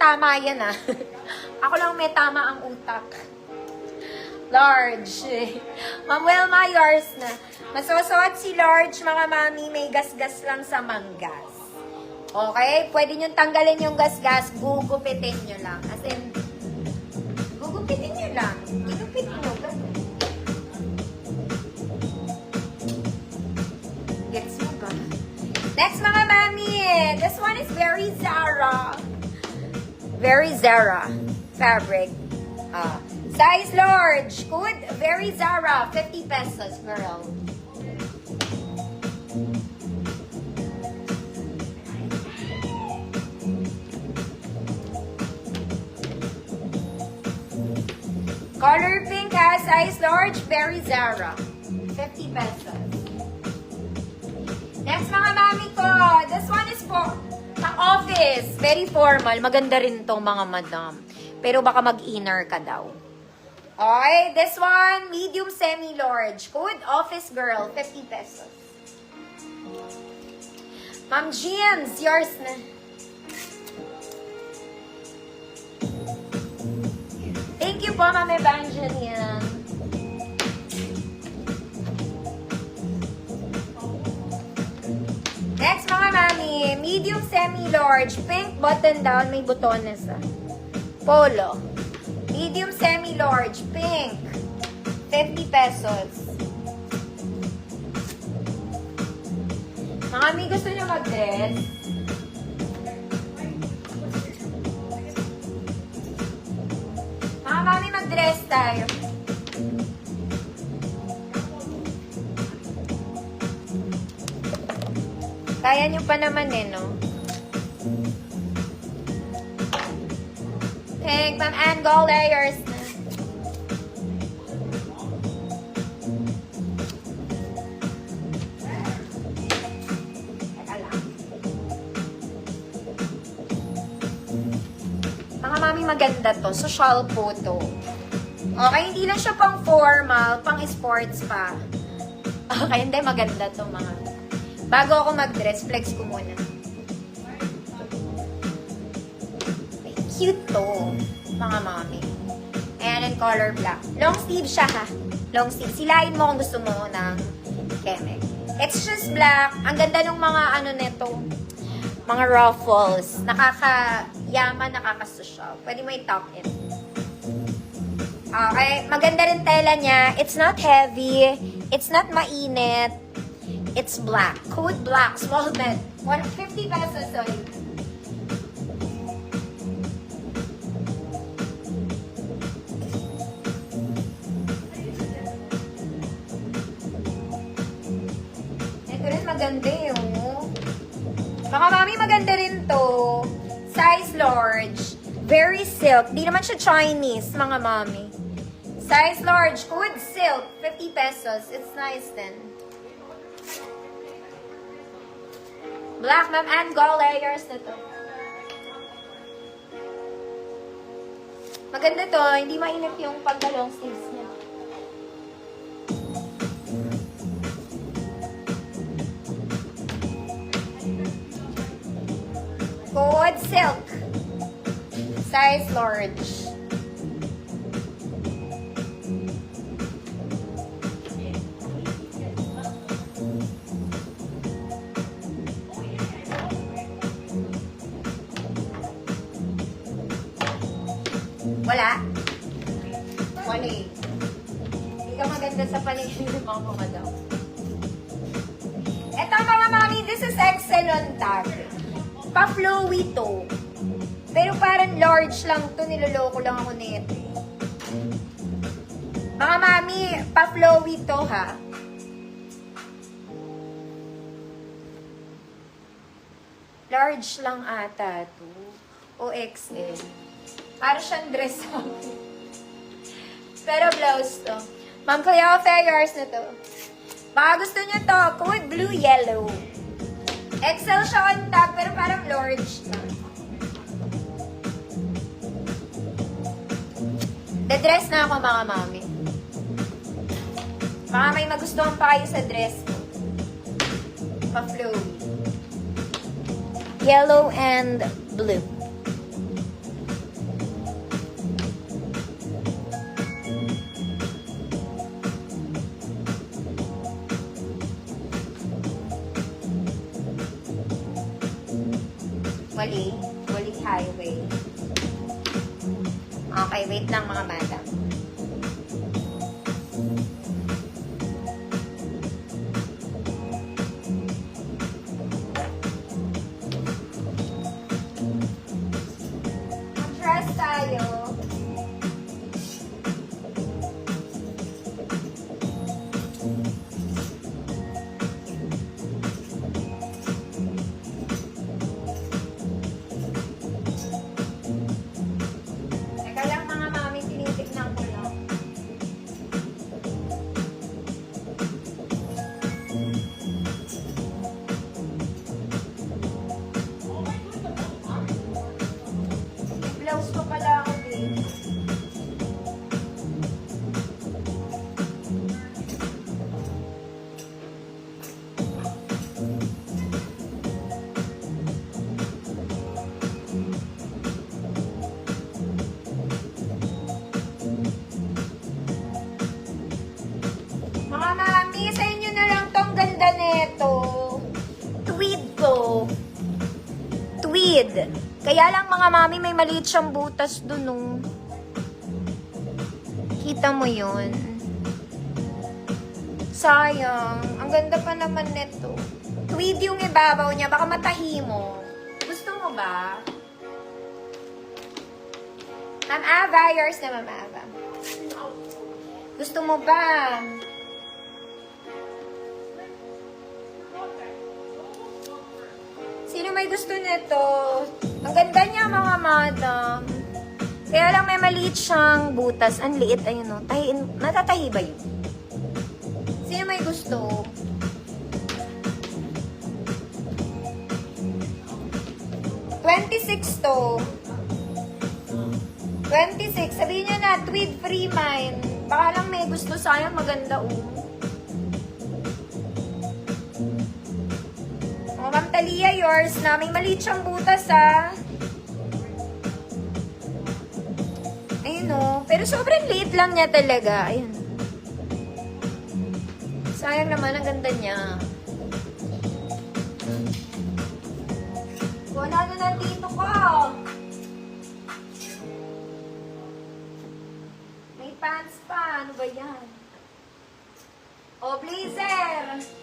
tama yan ah. Ako lang may tama ang utak. Large. Ma'am Wilma, yours na. Masusuot si large, mga mami, may gasgas lang sa manggas. Okay? Pwede nyo tanggalin yung gasgas, gugupitin nyo lang. As in, gugupitin nyo lang. Gigupit nyo. Gets mo ba? Next, mga mami, this one is very Zara. Very Zara fabric. Size large. Good. Very Zara. 50 pesos, girl. Color pink ha. Size large. Very Zara. 50 pesos. Next, mga mami ko. This one is for office. Very formal. Maganda rin tong mga madam. Pero baka mag-inner ka daw. Okay, this one, medium semi-large. Good office girl, 50 pesos. Ma'am Jeans, yours na. Thank you po, Ma'am Evangeline. Next, mga mami, medium semi-large, pink button down, may butones ah. Polo. Medium semi-large, pink. 50 pesos. Mga mami, gusto nyo mag-dress? Mga mami, mag-dress tayo. Kaya nyo pa naman eh, no? Pink, Ma'am Ann, gold layers na. Teka lang. Mga mami, maganda to. Social photo. Okay, hindi lang siya pang formal, pang sports pa. Okay, hindi, maganda to mga. Bago ako mag-dress, flex ko muna. Ay, cute to, mga mami. And in color black. Long sleeve siya ha. Long sleeve. Silain mo kung gusto mo ng keme. It's just black. Ang ganda ng mga ano neto, mga ruffles. Nakakayaman, nakakasosyal. Pwede mo i-tuck in. Okay, maganda rin tela niya. It's not heavy. It's not mainit. It's black. Code black. Small bed. 150 pesos, sorry. Ito rin maganda yung. Mga mami, maganda rin to. Size large. Very silk. Di naman siya Chinese, mga mami. Size large. Code silk. 50 pesos. It's nice then. Black, Ma'am, and gold layers na to. Maganda to. Hindi mainit yung pagka-long sleeves niya. Code silk. Size large. Wala? Wala eh. Hindi ka maganda sa paningin ng mga daw. Eto mga mami, this is excellent tag. Pa-flowy to. Pero parang large lang to, niloloko lang ako nito. Mga mami, pa-flowy to ha. Large lang ata to. O XL. Para siyang dress up. Pero blouse to. Ma'am Cleo, yours na to. Baka gusto niyo to, code blue yellow. XL siya on top, pero parang large na. The-dress na ako, mga mami. Baka may magustuhan pa kayo sa dress ko. Pa-flowy. Yellow and blue. Mali. Mali highway. Okay, wait lang mga madam. Mag-dress tayo. Teka lang mga mami, tinitignan ko lang. Blouse ko pala ako din. Mga mami, sa inyo na lang tong ganda neto. Tweed to. Tweed. Kaya lang mga mami, may maliit siyang butas dun, oh. Kita mo yun. Sayang. Ang ganda pa naman neto. Tweed yung ibabaw niya. Baka matahi mo. Gusto mo ba? Ma'am Ava, yours na Ma'am Ava. Gusto mo ba? Sino may gusto nito? Ang ganda niya mga madam. Kaya lang may maliit siyang butas. Ang liit, ayun o. Natatahi ba yun? Sino may gusto? $26 to. 26. Sabihin niyo na, tweed free mine. Baka lang may gusto, sayang maganda Ma'am Talia, yours na. May maliit siyang butas, Ayun, Pero sobrang liit lang niya talaga. Ayun. Sayang naman, ang ganda niya. Wala na nandito ka. May pants pa. Ano ba yan? O, blazer.